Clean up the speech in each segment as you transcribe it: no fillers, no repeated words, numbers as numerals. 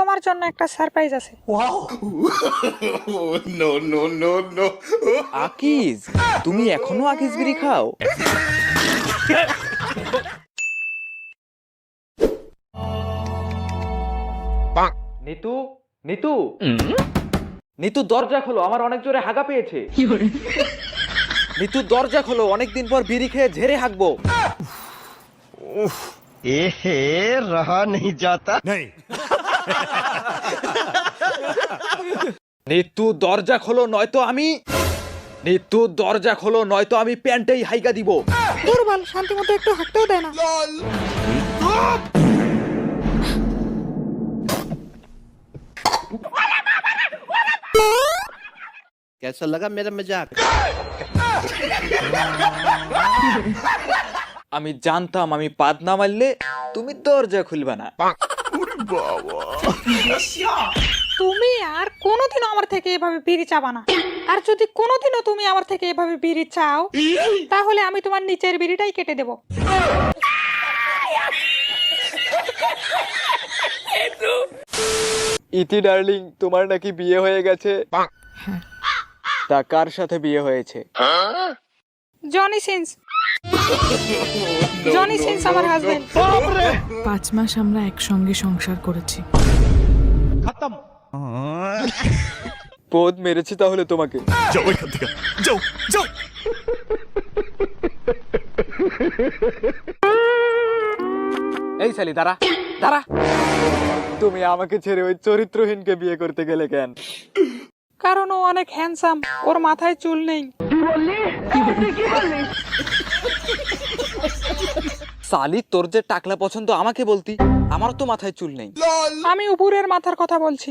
তোমার জন্য একটা সারপ্রাইজ আছে। No no no no Akij, তুমি এখনো আকিজ বিড়ি খাও? নিতু, নিতু, নিতু দরজা খোলো, আমার অনেক জোরে হাগা পেয়েছে। নিতু দরজা খোলো, অনেকদিন পর বিড়ি খেয়ে ঝেড়ে হাগবো। এহে রহা নেই যাতা। নিতু দরজা খোলো, নয়তো আমি নিতু দরজা খোলো, নয়তো আমি প্যান্টেই হাইগা দিব। দুর্বল, শান্তি মতো একটু হাঁটতেও দেয় না। कैसा लगा मेरा मजाक? আমি জানতাম আমি পাদ না মারলে তুমি দরজা খুলবে না। তুমি আর কোনোদিনও আমার থেকে এভাবে বিড়ি চাবা না। আর যদি কোনোদিনও তুমি আমার থেকে এভাবে বিড়ি চাও, তাহলে আমি তোমার নিচের বিড়িটাই কেটে দেব। ইতি ডার্লিং, তোমার নাকি বিয়ে হয়ে গেছে? তা কার সাথে বিয়ে হয়েছে? Johnny Sins. জনি সিন্স আমার হাজবেন্ড। 5 মাস আমরা একসঙ্গে সংসার করেছি। পোদ মেরেছি তাহলে তোমাকে। যাও এখান থেকে, যাও যাও। এই শালি দাঁড়া, দাঁড়া। তুমি আমাকে ছেড়ে ওই চরিত্রহীনকে বিয়ে করতে গেলে কেন? কারণ ও অনেক হ্যান্ডসাম, ওর মাথায় চুল নেই। সালি, তোর যে টাকলা পছন্দ আমাকে বলতি, আমার তো মাথায় চুল নেই। আমি উপরের মাথার কথা বলছি।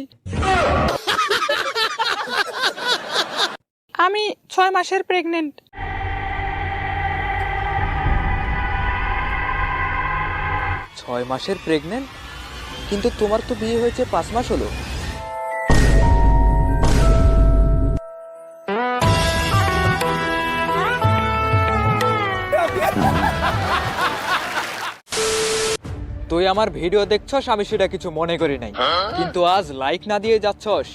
আমি 6 মাসের প্রেগনেন্ট। 6 মাসের প্রেগনেন্ট? কিন্তু তোমার তো বিয়ে হয়েছে 5 মাস হলো। তুই আমার ভিডিও দেখছস, আমি সেটা কিছু মনে করি নাই, কিন্তু আজ লাইক না দিয়ে যাচ্ছস,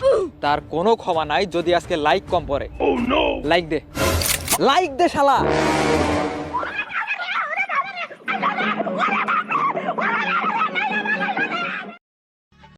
তার কোনো ক্ষমা নাই যদি আজকে লাইক কম পড়ে। লাইক দে, লাইক দে শালা।